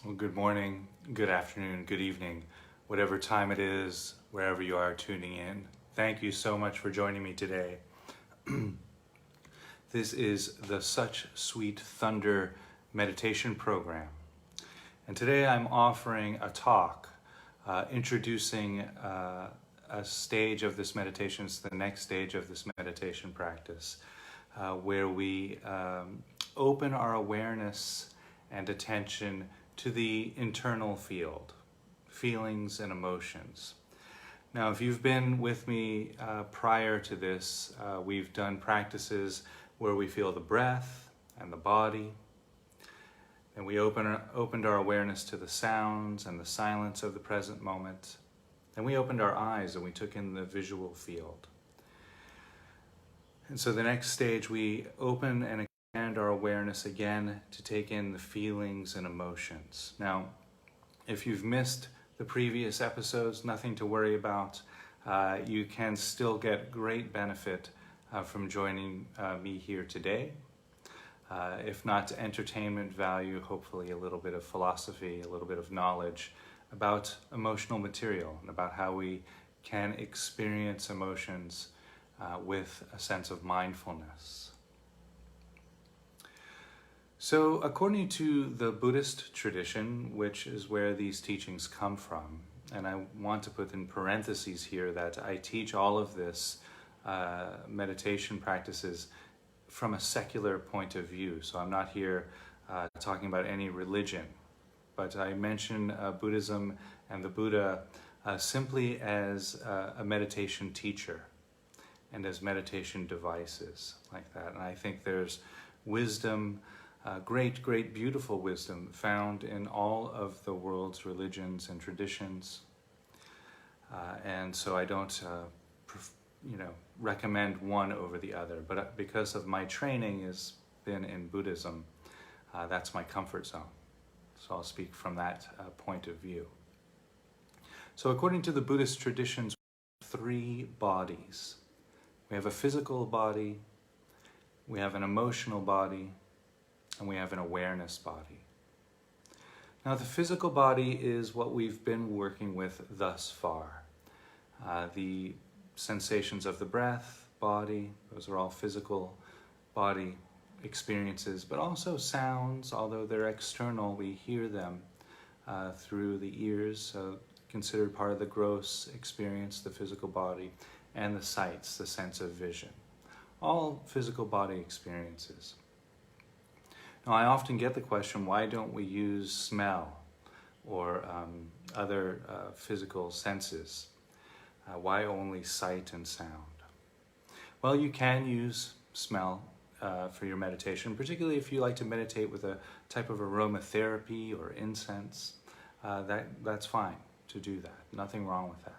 Well, good morning, good afternoon, good evening, whatever time it is, wherever you are tuning in. Thank you so much for joining me today. This is the Such Sweet Thunder meditation program. And today I'm offering a talk introducing a stage of this meditation. It's the next stage of this meditation practice where we open our awareness and attention to the internal field, feelings and emotions. Now, if you've been with me prior to this, we've done practices where we feel the breath and the body, and we opened our awareness to the sounds and the silence of the present moment. Then we opened our eyes and we took in the visual field. And so the next stage, we open and expand our awareness again to take in the feelings and emotions. Now, if you've missed the previous episodes, nothing to worry about. You can still get great benefit from joining me here today. If not entertainment value, hopefully a little bit of philosophy, a little bit of knowledge about emotional material and about how we can experience emotions with a sense of mindfulness. So according to the Buddhist tradition, which is where these teachings come from, and I want to put in parentheses here that I teach all of this meditation practices from a secular point of view. So I'm not here talking about any religion, but I mention Buddhism and the Buddha simply as a meditation teacher and as meditation devices like that. And I think there's wisdom, great, beautiful wisdom found in all of the world's religions and traditions. And so I don't, recommend one over the other. But because of my training has been in Buddhism, that's my comfort zone. So I'll speak from that point of view. So according to the Buddhist traditions, we have 3 bodies. We have a physical body, we have an emotional body, and we have an awareness body. Now, the physical body is what we've been working with thus far. The sensations of the breath, body, those are all physical body experiences, but also sounds, although they're external, we hear them through the ears, so considered part of the gross experience, the physical body, and the sights, the sense of vision. All physical body experiences. Now, I often get the question, why don't we use smell or other physical senses? Why only sight and sound? Well, you can use smell for your meditation, particularly if you like to meditate with a type of aromatherapy or incense. That's fine to do that. Nothing wrong with that.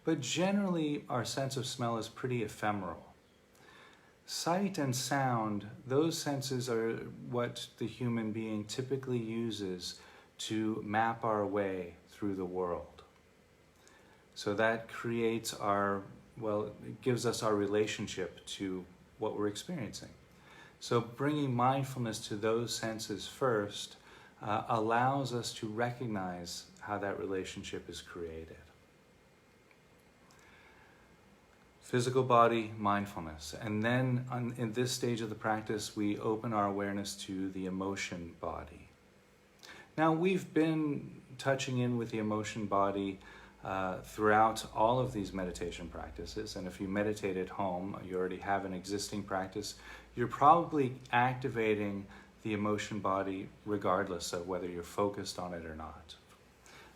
But generally, our sense of smell is pretty ephemeral. Sight and sound, those senses are what the human being typically uses to map our way through the world. So that creates it gives us our relationship to what we're experiencing. So bringing mindfulness to those senses first allows us to recognize how that relationship is created. Physical body, mindfulness. And then in this stage of the practice, we open our awareness to the emotion body. Now, we've been touching in with the emotion body throughout all of these meditation practices. And if you meditate at home, you already have an existing practice, you're probably activating the emotion body regardless of whether you're focused on it or not.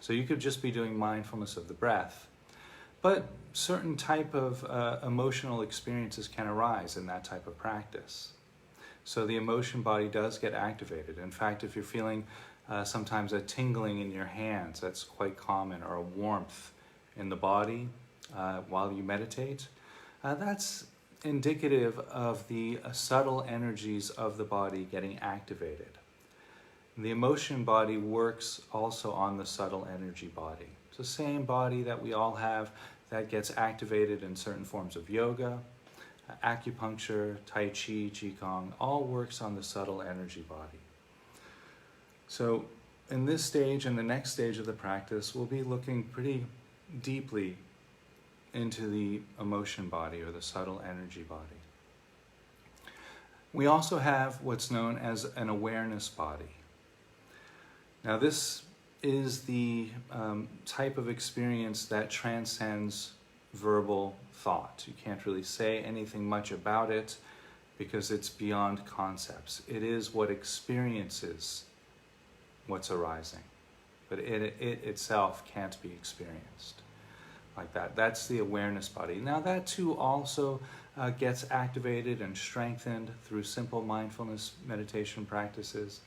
So you could just be doing mindfulness of the breath. But certain type of emotional experiences can arise in that type of practice. So the emotion body does get activated. In fact, if you're feeling sometimes a tingling in your hands, that's quite common, or a warmth in the body while you meditate, that's indicative of the subtle energies of the body getting activated. The emotion body works also on the subtle energy body. It's the same body that we all have that gets activated in certain forms of yoga, acupuncture, tai chi, qigong, all works on the subtle energy body. So in this stage and the next stage of the practice, we'll be looking pretty deeply into the emotion body or the subtle energy body. We also have what's known as an awareness body. Now this is the type of experience that transcends verbal thought. You can't really say anything much about it because it's beyond concepts. It is what experiences what's arising, but it itself can't be experienced like that. That's the awareness body. Now that too also gets activated and strengthened through simple mindfulness meditation practices,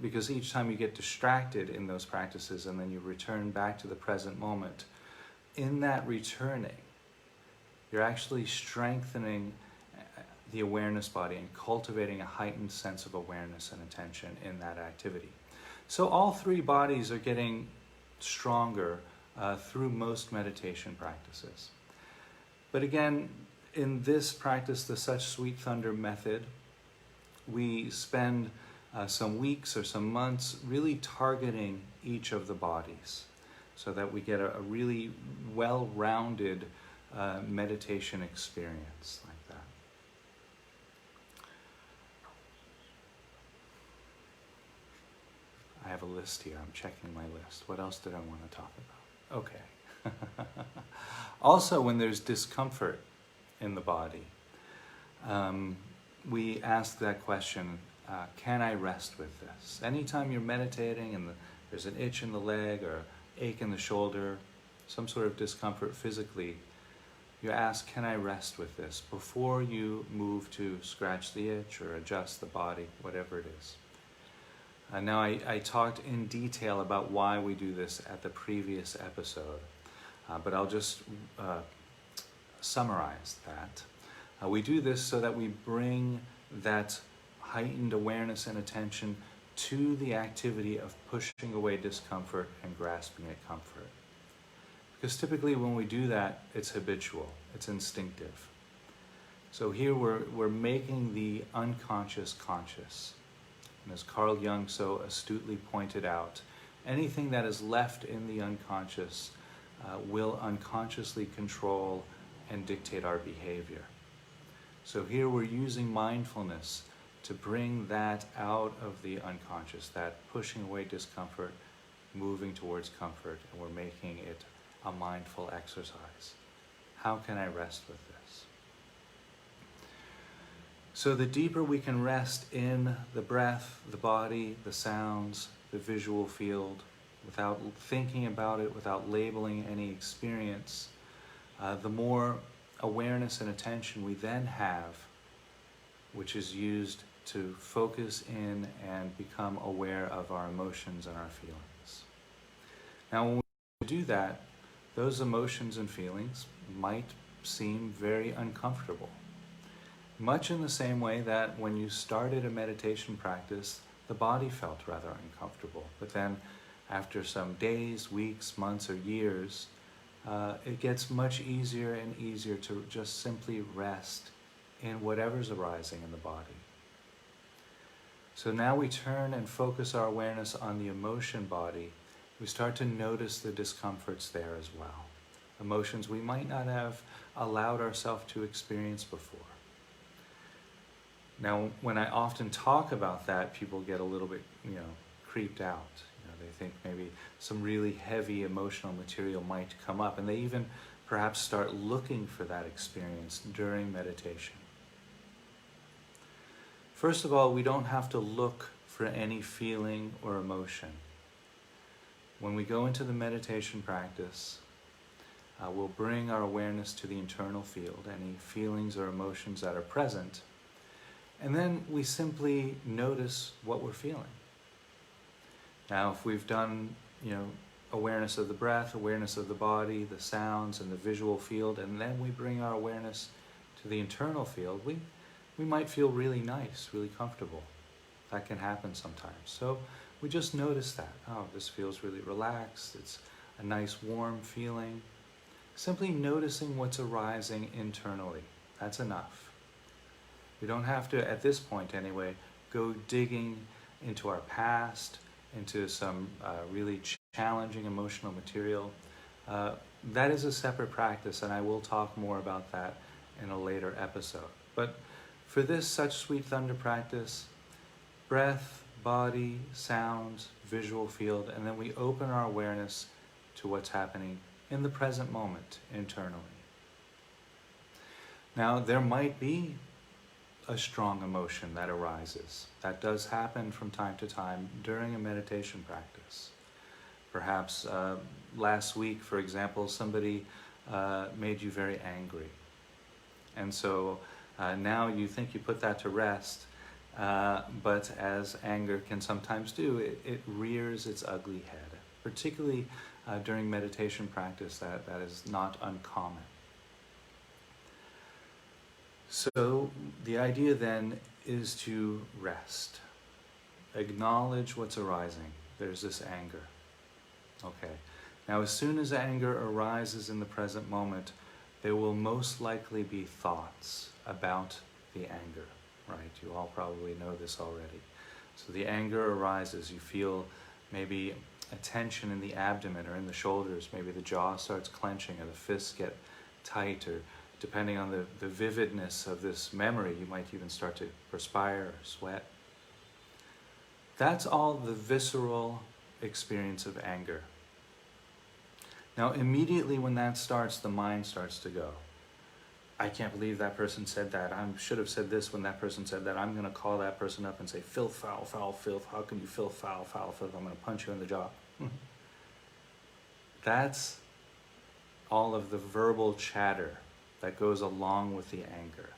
because each time you get distracted in those practices and then you return back to the present moment, in that returning, you're actually strengthening the awareness body and cultivating a heightened sense of awareness and attention in that activity. So all three bodies are getting stronger through most meditation practices. But again, in this practice, the Such Sweet Thunder method, we spend some weeks or some months really targeting each of the bodies so that we get a really well-rounded meditation experience like that. I have a list here. I'm checking my list. What else did I want to talk about? Okay. Also, when there's discomfort in the body, we ask that question, can I rest with this? Anytime you're meditating and there's an itch in the leg or ache in the shoulder, some sort of discomfort physically, you ask, can I rest with this? Before you move to scratch the itch or adjust the body, whatever it is. Now I talked in detail about why we do this at the previous episode, but I'll just summarize that. We do this so that we bring that heightened awareness and attention to the activity of pushing away discomfort and grasping at comfort. Because typically when we do that, it's habitual, it's instinctive. So here we're making the unconscious conscious. And as Carl Jung so astutely pointed out, anything that is left in the unconscious will unconsciously control and dictate our behavior. So here we're using mindfulness to bring that out of the unconscious, that pushing away discomfort, moving towards comfort, and we're making it a mindful exercise. How can I rest with this? So the deeper we can rest in the breath, the body, the sounds, the visual field, without thinking about it, without labeling any experience, the more awareness and attention we then have, which is used to focus in and become aware of our emotions and our feelings. Now, when we do that, those emotions and feelings might seem very uncomfortable. Much in the same way that when you started a meditation practice, the body felt rather uncomfortable. But then after some days, weeks, months, or years, it gets much easier and easier to just simply rest in whatever's arising in the body. So now we turn and focus our awareness on the emotion body. We start to notice the discomforts there as well. Emotions we might not have allowed ourselves to experience before. Now, when I often talk about that, people get a little bit, creeped out. They think maybe some really heavy emotional material might come up, and they even perhaps start looking for that experience during meditation. First of all, we don't have to look for any feeling or emotion. When we go into the meditation practice, we'll bring our awareness to the internal field, any feelings or emotions that are present, and then we simply notice what we're feeling. Now, if we've done, awareness of the breath, awareness of the body, the sounds, and the visual field, and then we bring our awareness to the internal field, we might feel really nice, really comfortable. That can happen sometimes. So we just notice that. Oh, this feels really relaxed. It's a nice warm feeling. Simply noticing what's arising internally. That's enough. We don't have to, at this point anyway, go digging into our past, into some really challenging emotional material, that is a separate practice, and I will talk more about that in a later episode. But for this Such Sweet Thunder practice, breath, body, sounds, visual field, and then we open our awareness to what's happening in the present moment internally. Now, there might be a strong emotion that arises. That does happen from time to time during a meditation practice. Perhaps last week, for example, somebody made you very angry. And so now you think you put that to rest, but as anger can sometimes do, it rears its ugly head. Particularly during meditation practice, that is not uncommon. So the idea then is to rest. Acknowledge what's arising. There's this anger. Okay. Now, as soon as anger arises in the present moment, there will most likely be thoughts about the anger, right? You all probably know this already. So the anger arises. You feel maybe a tension in the abdomen or in the shoulders. Maybe the jaw starts clenching or the fists get tight, or depending on the vividness of this memory, you might even start to perspire or sweat. That's all the visceral experience of anger. Now, immediately when that starts, the mind starts to go, I can't believe that person said that. I should have said this when that person said that. I'm going to call that person up and say, filth, foul, foul, filth. How can you filth, foul, foul, filth? I'm going to punch you in the jaw. That's all of the verbal chatter that goes along with the anger.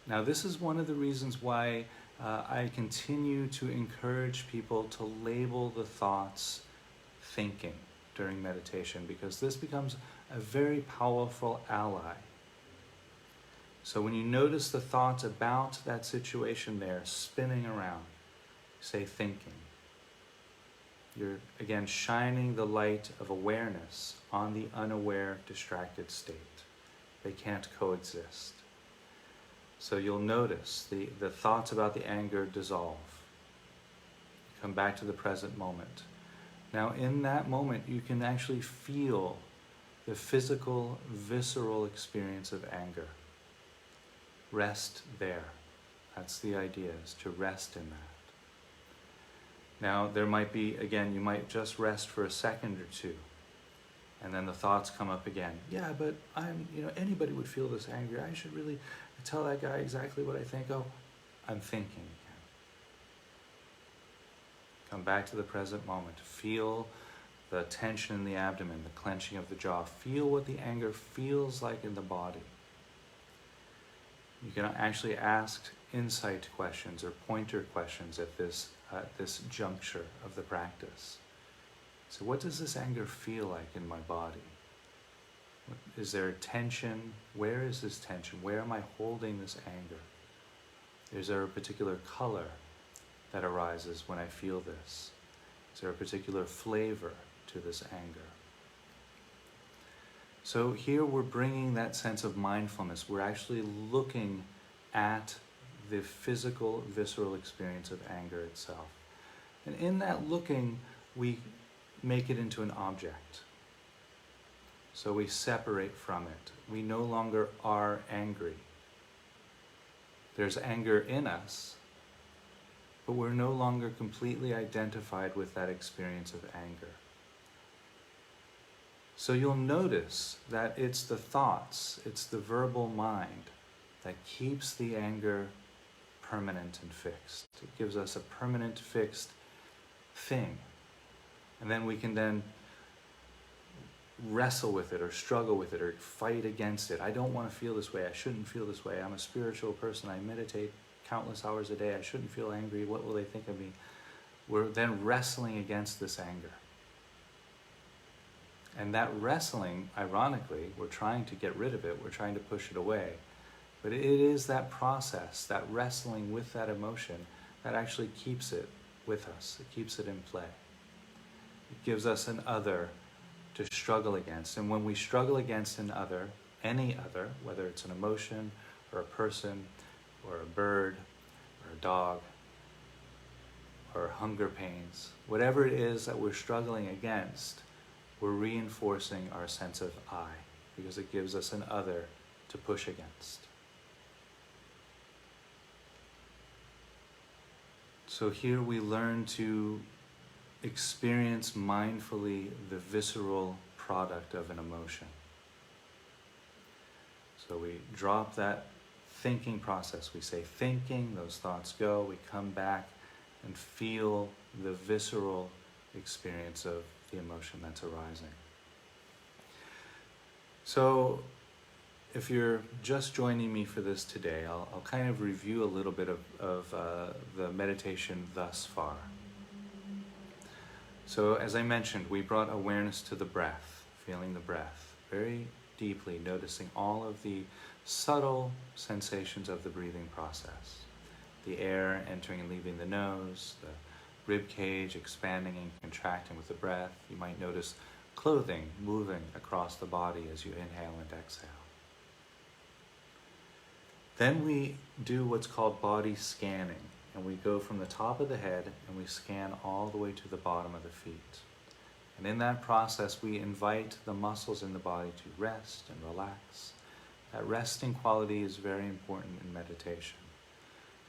Now, this is one of the reasons why I continue to encourage people to label the thoughts thinking during meditation, because this becomes a very powerful ally. So when you notice the thoughts about that situation there spinning around, say thinking. You're, again, shining the light of awareness on the unaware, distracted state. They can't coexist. So you'll notice the thoughts about the anger dissolve. Come back to the present moment. Now, in that moment, you can actually feel the physical, visceral experience of anger. Rest there. That's the idea, is to rest in that. Now, there might be, again, you might just rest for a second or two, and then the thoughts come up again. Yeah, but anybody would feel this angry. I should really tell that guy exactly what I think. Oh, I'm thinking again. Come back to the present moment. Feel the tension in the abdomen, the clenching of the jaw. Feel what the anger feels like in the body. You can actually ask insight questions or pointer questions at this juncture of the practice. So what does this anger feel like in my body? Is there tension? Where is this tension? Where am I holding this anger? Is there a particular color that arises when I feel this? Is there a particular flavor to this anger? So here we're bringing that sense of mindfulness. We're actually looking at the physical, visceral experience of anger itself. And in that looking, we make it into an object. So we separate from it. We no longer are angry. There's anger in us, but we're no longer completely identified with that experience of anger. So you'll notice that it's the thoughts, it's the verbal mind that keeps the anger permanent and fixed. It gives us a permanent, fixed thing. And then we can then wrestle with it or struggle with it or fight against it. I don't want to feel this way. I shouldn't feel this way. I'm a spiritual person. I meditate countless hours a day. I shouldn't feel angry. What will they think of me? We're then wrestling against this anger. And that wrestling, ironically, we're trying to get rid of it. We're trying to push it away. But it is that process, that wrestling with that emotion, that actually keeps it with us. It keeps it in play. It gives us an other to struggle against. And when we struggle against an other, any other, whether it's an emotion or a person or a bird or a dog, or hunger pains, whatever it is that we're struggling against, we're reinforcing our sense of I, because it gives us an other to push against. So here we learn to experience mindfully the visceral product of an emotion. So we drop that thinking process. We say thinking, those thoughts go, we come back and feel the visceral experience of the emotion that's arising. So if you're just joining me for this today, I'll kind of review a little bit of the meditation thus far. So as I mentioned, we brought awareness to the breath, feeling the breath very deeply, noticing all of the subtle sensations of the breathing process. The air entering and leaving the nose, the rib cage expanding and contracting with the breath. You might notice clothing moving across the body as you inhale and exhale. Then we do what's called body scanning, and we go from the top of the head and we scan all the way to the bottom of the feet. And in that process, we invite the muscles in the body to rest and relax. That resting quality is very important in meditation.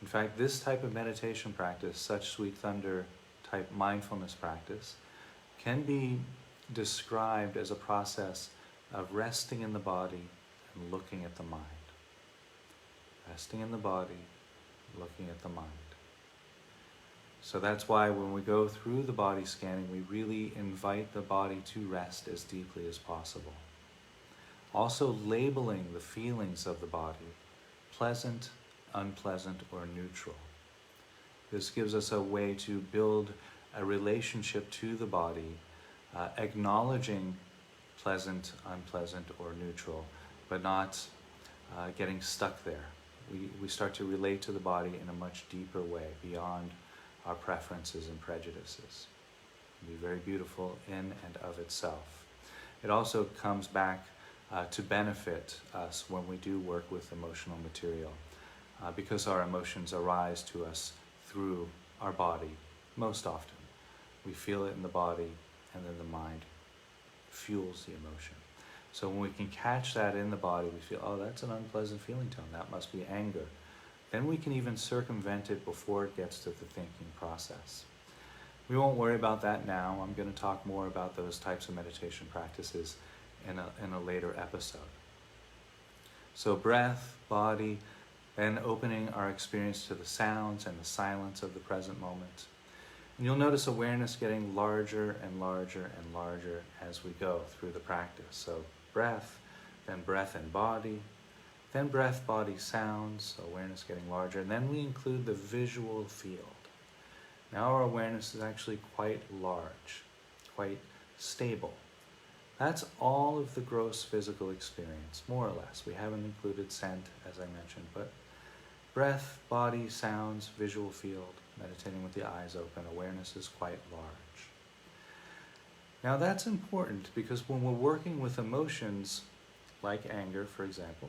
In fact, this type of meditation practice, such sweet thunder type mindfulness practice, can be described as a process of resting in the body and looking at the mind. Resting in the body, looking at the mind. So that's why when we go through the body scanning, we really invite the body to rest as deeply as possible. Also labeling the feelings of the body, pleasant, unpleasant, or neutral. This gives us a way to build a relationship to the body, acknowledging pleasant, unpleasant, or neutral, but not getting stuck there. We start to relate to the body in a much deeper way, beyond our preferences and prejudices. It can be very beautiful in and of itself. It also comes back to benefit us when we do work with emotional material, because our emotions arise to us through our body most often. We feel it in the body, and then the mind fuels the emotion. So when we can catch that in the body, we feel, oh, that's an unpleasant feeling tone, that must be anger. Then we can even circumvent it before it gets to the thinking process. We won't worry about that now. I'm going to talk more about those types of meditation practices in a later episode. So breath, body, then opening our experience to the sounds and the silence of the present moment. And you'll notice awareness getting larger and larger and larger as we go through the practice. So breath, then breath and body, then breath, body, sounds, so awareness getting larger, and then we include the visual field. Now our awareness is actually quite large, quite stable. That's all of the gross physical experience, more or less. We haven't included scent, as I mentioned, but breath, body, sounds, visual field, meditating with the eyes open, awareness is quite large. Now that's important because when we're working with emotions, like anger, for example,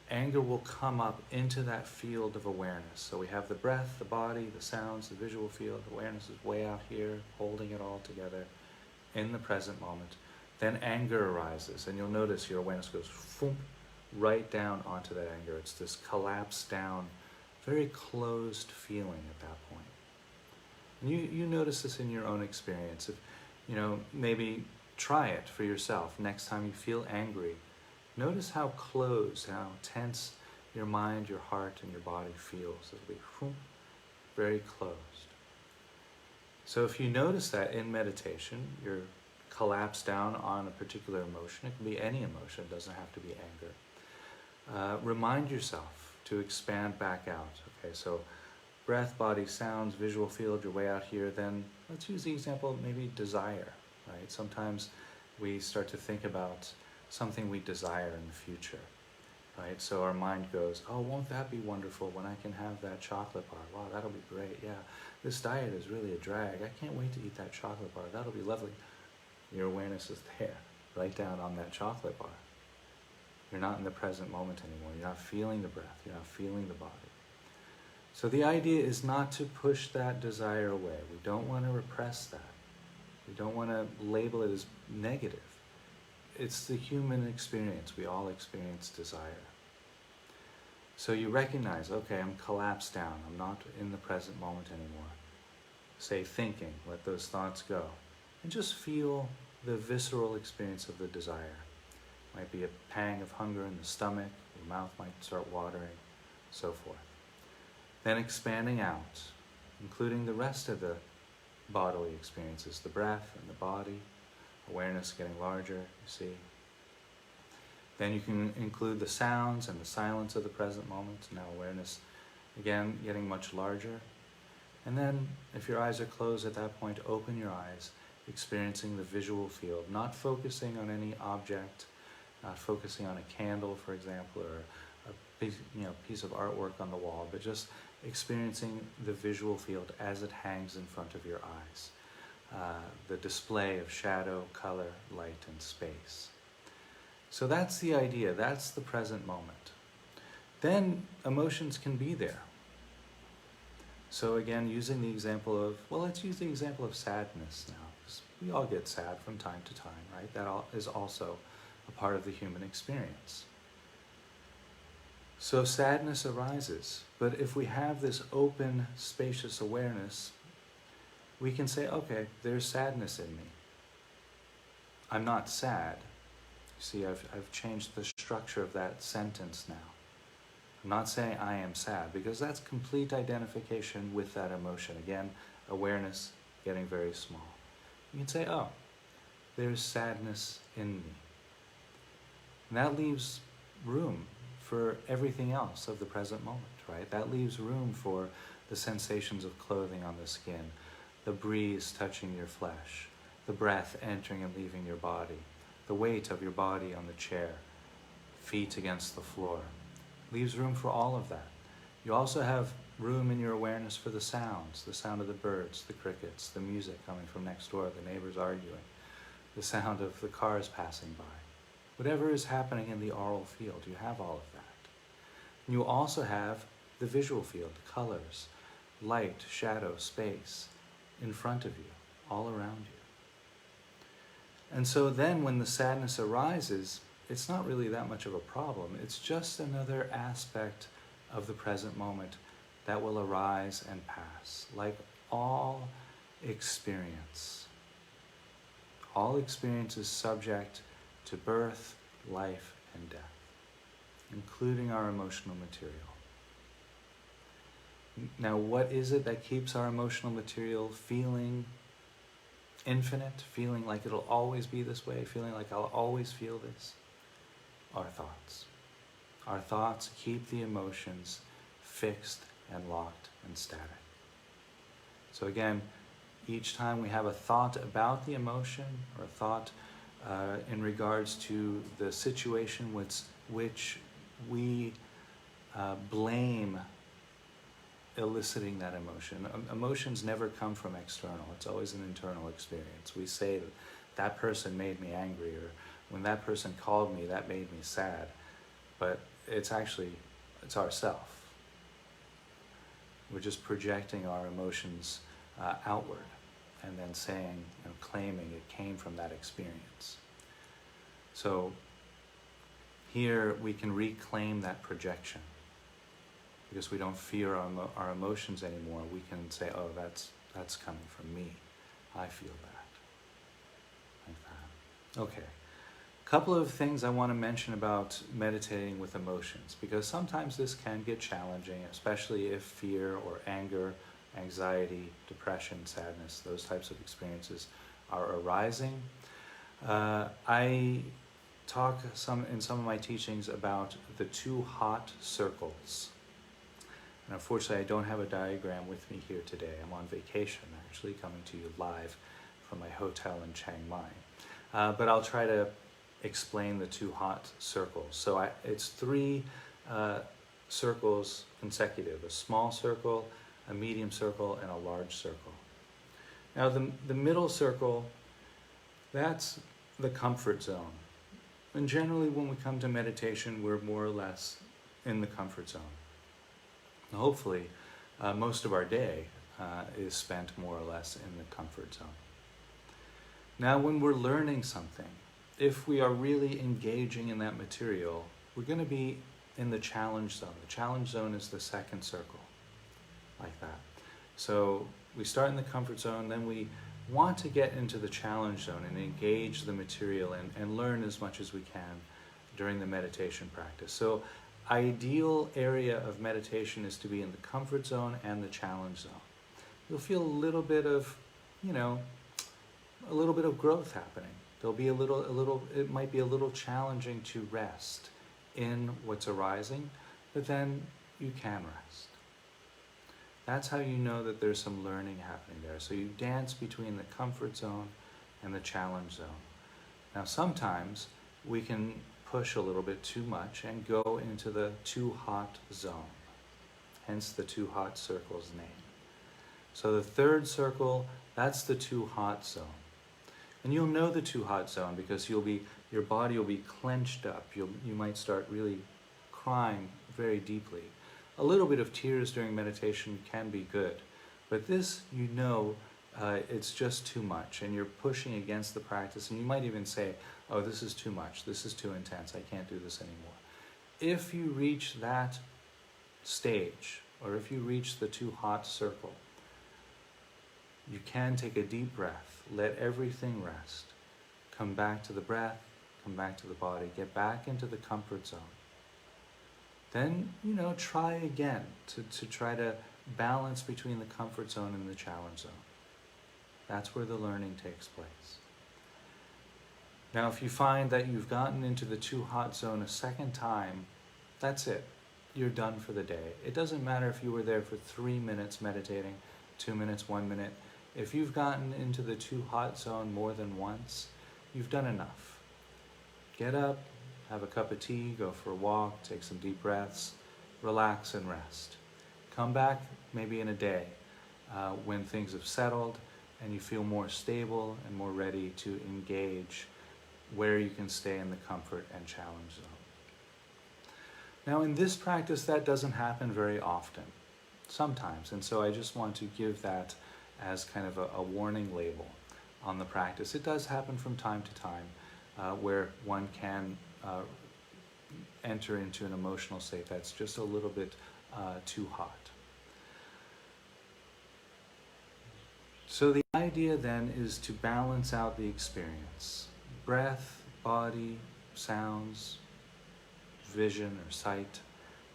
anger will come up into that field of awareness. So we have the breath, the body, the sounds, the visual field. Awareness is way out here, holding it all together in the present moment. Then anger arises, and you'll notice your awareness goes right down onto that anger. It's this collapsed down, very closed feeling at that point. And you notice this in your own experience. If, maybe try it for yourself. Next time you feel angry, notice how closed, how tense your mind, your heart, and your body feels. It'll be very closed. So if you notice that in meditation, you're collapsed down on a particular emotion. It can be any emotion. It doesn't have to be anger. Remind yourself to expand back out. Okay, so breath, body, sounds, visual field, you're way out here. Then let's use the example of maybe desire, right? Sometimes we start to think about something we desire in the future, right? So our mind goes, oh, won't that be wonderful when I can have that chocolate bar? Wow, that'll be great, yeah. This diet is really a drag. I can't wait to eat that chocolate bar. That'll be lovely. Your awareness is there, right down on that chocolate bar. You're not in the present moment anymore. You're not feeling the breath. You're not feeling the body. So the idea is not to push that desire away. We don't want to repress that. We don't want to label it as negative. It's the human experience. We all experience desire. So you recognize, okay, I'm collapsed down. I'm not in the present moment anymore. Say thinking, let those thoughts go. And just feel the visceral experience of the desire. Might be a pang of hunger in the stomach, your mouth might start watering, so forth. Then expanding out, including the rest of the bodily experiences, the breath and the body, awareness getting larger, you see. Then you can include the sounds and the silence of the present moment. Now awareness, again, getting much larger. And then, if your eyes are closed at that point, open your eyes, experiencing the visual field, not focusing on any object, not focusing on a candle, for example, or a piece of artwork on the wall, but just experiencing the visual field as it hangs in front of your eyes. The display of shadow, color, light, and space. So that's the idea, that's the present moment. Then emotions can be there. So again, using the example of, well, let's use the example of sadness now. We all get sad from time to time, right? That is also a part of the human experience. So sadness arises, but if we have this open, spacious awareness, we can say, okay, there's sadness in me. I'm not sad. You see, I've changed the structure of that sentence now. I'm not saying I am sad, because that's complete identification with that emotion. Again, awareness getting very small. You can say, oh, there's sadness in me. And that leaves room for everything else of the present moment, right? That leaves room for the sensations of clothing on the skin, the breeze touching your flesh, the breath entering and leaving your body, the weight of your body on the chair, feet against the floor. Leaves room for all of that. You also have room in your awareness for the sounds, the sound of the birds, the crickets, the music coming from next door, the neighbors arguing, the sound of the cars passing by. Whatever is happening in the aural field, you have all of that. And you also have the visual field, colors, light, shadow, space, in front of you, all around you. And so then when the sadness arises, it's not really that much of a problem. It's just another aspect of the present moment that will arise and pass, like all experience. All experience is subject to birth, life, and death, including our emotional material. Now, what is it that keeps our emotional material feeling infinite, feeling like it'll always be this way, feeling like I'll always feel this? Our thoughts. Our thoughts keep the emotions fixed and locked and static. So again, each time we have a thought about the emotion or a thought in regards to the situation which we blame eliciting that emotion. Emotions never come from external. It's always an internal experience. We say that person made me angry, or when that person called me, that made me sad. But it's ourself. We're just projecting our emotions outward and then saying and claiming it came from that experience. So here we can reclaim that projection. Because we don't fear our emotions anymore, we can say, oh, that's coming from me. I feel that. Like that. Okay. A couple of things I want to mention about meditating with emotions, because sometimes this can get challenging, especially if fear or anger, anxiety, depression, sadness, those types of experiences are arising. I talk in some of my teachings about the 2 hot circles. And unfortunately, I don't have a diagram with me here today. I'm on vacation, actually, coming to you live from my hotel in Chiang Mai. But I'll try to explain the 2 hot circles. So it's 3 circles consecutive, a small circle, a medium circle, and a large circle. Now, the middle circle, that's the comfort zone. And generally, when we come to meditation, we're more or less in the comfort zone. Hopefully, most of our day is spent more or less in the comfort zone. Now, when we're learning something, if we are really engaging in that material, we're going to be in the challenge zone. The challenge zone is the second circle, like that. So we start in the comfort zone, then we want to get into the challenge zone and engage the material and learn as much as we can during the meditation practice. So ideal area of meditation is to be in the comfort zone and the challenge zone. You'll feel a little bit of, a little bit of growth happening. There'll be it might be a little challenging to rest in what's arising, but then you can rest. That's how you know that there's some learning happening there. So you dance between the comfort zone and the challenge zone. Now sometimes we can push a little bit too much and go into the too hot zone, hence the too hot circle's name. So the third circle, that's the too hot zone. And you'll know the too hot zone because your body will be clenched up. You might start really crying very deeply. A little bit of tears during meditation can be good, but this, it's just too much, and you're pushing against the practice, and you might even say, oh, this is too much, this is too intense, I can't do this anymore. If you reach that stage, or if you reach the too hot circle, you can take a deep breath, let everything rest, come back to the breath, come back to the body, get back into the comfort zone. Then, try again to try to balance between the comfort zone and the challenge zone. That's where the learning takes place. Now, if you find that you've gotten into the too hot zone a second time, that's it. You're done for the day. It doesn't matter if you were there for 3 minutes meditating, 2 minutes, 1 minute. If you've gotten into the too hot zone more than once, you've done enough. Get up, have a cup of tea, go for a walk, take some deep breaths, relax and rest. Come back maybe in a day when things have settled and you feel more stable and more ready to engage where you can stay in the comfort and challenge zone. Now in this practice, that doesn't happen very often, sometimes, and so I just want to give that as kind of a warning label on the practice. It does happen from time to time where one can enter into an emotional state that's just a little bit too hot. So the idea then is to balance out the experience. Breath, body, sounds, vision or sight.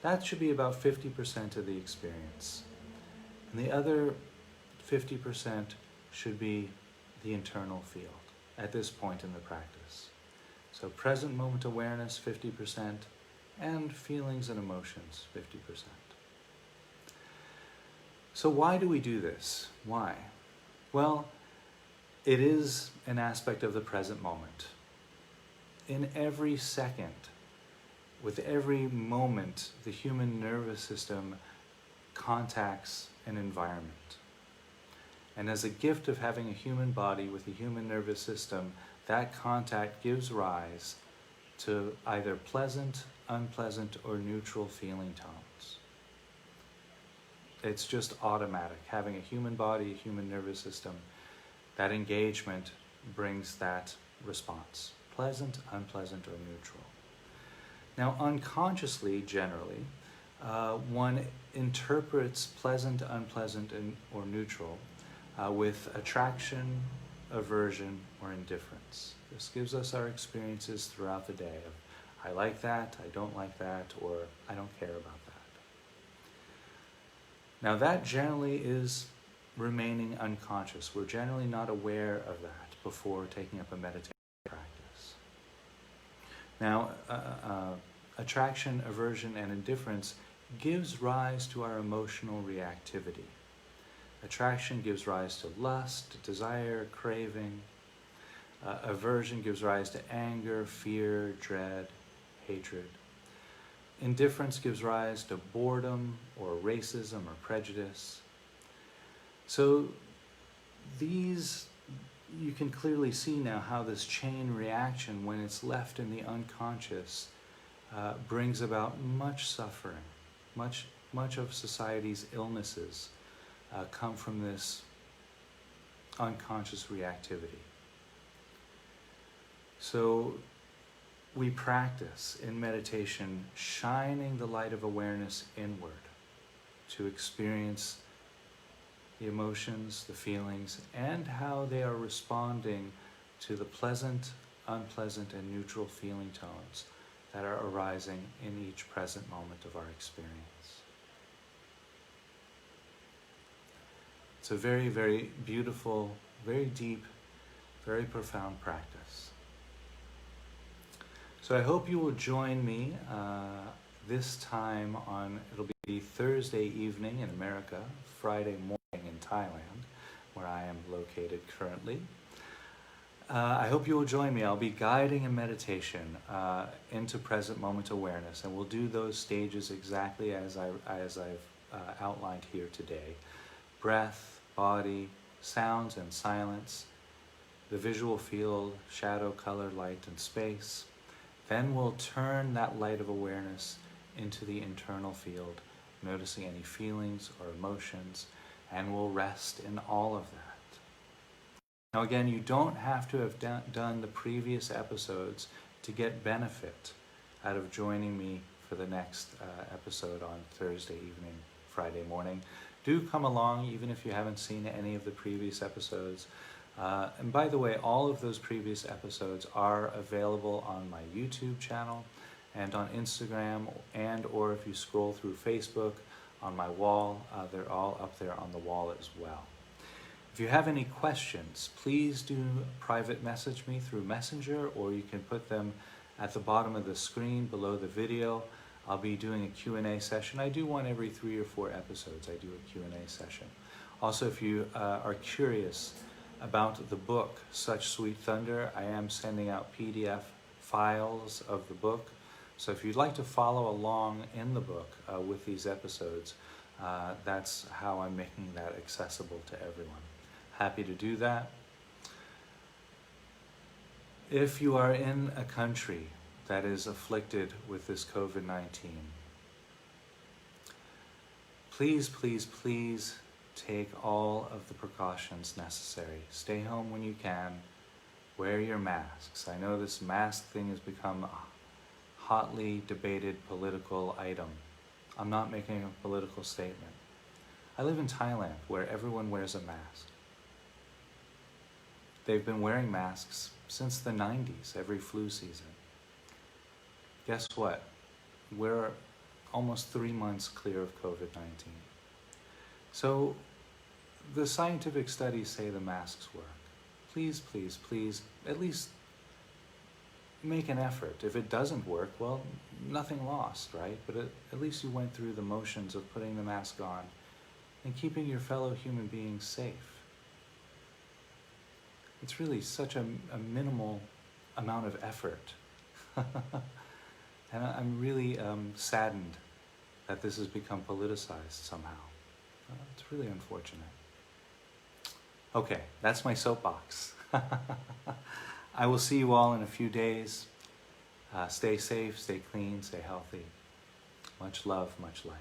That should be about 50% of the experience. And the other 50% should be the internal field at this point in the practice. So present moment awareness, 50%, and feelings and emotions, 50%. So why do we do this? Why? Well, it is an aspect of the present moment. In every second, with every moment, the human nervous system contacts an environment. And as a gift of having a human body with a human nervous system, that contact gives rise to either pleasant, unpleasant, or neutral feeling tones. It's just automatic. Having a human body, a human nervous system, that engagement brings that response. Pleasant, unpleasant, or neutral. Now, unconsciously, generally, one interprets pleasant, unpleasant, or neutral with attraction, aversion, or indifference. This gives us our experiences throughout the day of, I like that, I don't like that, or I don't care about that. Now that generally is remaining unconscious. We're generally not aware of that before taking up a meditation practice. Now, attraction, aversion, and indifference gives rise to our emotional reactivity. Attraction gives rise to lust, desire, craving. Aversion gives rise to anger, fear, dread, hatred. Indifference gives rise to boredom or racism or prejudice. So these, you can clearly see now how this chain reaction, when it's left in the unconscious, brings about much suffering, much much of society's illnesses come from this unconscious reactivity. So we practice in meditation shining the light of awareness inward to experience the emotions, the feelings, and how they are responding to the pleasant, unpleasant, and neutral feeling tones that are arising in each present moment of our experience. It's a very, very beautiful, very deep, very profound practice. So I hope you will join me this time on, it'll be Thursday evening in America, Friday morning in Thailand, where I am located currently. I hope you will join me. I'll be guiding a meditation into present moment awareness, and we'll do those stages exactly as I've outlined here today. Breath, body, sounds and silence, the visual field, shadow, color, light, and space. Then we'll turn that light of awareness into the internal field, noticing any feelings or emotions, and we'll rest in all of that. Now again, you don't have to have done the previous episodes to get benefit out of joining me for the next episode on Thursday evening, Friday morning. Do come along even if you haven't seen any of the previous episodes. And by the way, all of those previous episodes are available on my YouTube channel and on Instagram, and or if you scroll through Facebook on my wall, they're all up there on the wall as well. If you have any questions, please do private message me through Messenger, or you can put them at the bottom of the screen below the video. I'll be doing a Q&A session. I do one every 3 or 4 episodes. I do a Q&A session. Also, if you are curious about the book, Such Sweet Thunder, I am sending out PDF files of the book. So if you'd like to follow along in the book with these episodes, that's how I'm making that accessible to everyone. Happy to do that. If you are in a country that is afflicted with this COVID-19, please, please, please take all of the precautions necessary. Stay home when you can. Wear your masks. I know this mask thing has become a hotly debated political item. I'm not making a political statement. I live in Thailand, where everyone wears a mask. They've been wearing masks since the 90s, every flu season. Guess what? We're almost 3 months clear of COVID-19. So the scientific studies say the masks work. Please, please, please, at least make an effort. If it doesn't work, well, nothing lost, right? But at least you went through the motions of putting the mask on and keeping your fellow human beings safe. It's really such a minimal amount of effort. And I'm really saddened that this has become politicized somehow. It's really unfortunate. Okay, that's my soapbox. I will see you all in a few days. Stay safe, stay clean, stay healthy. Much love, much light.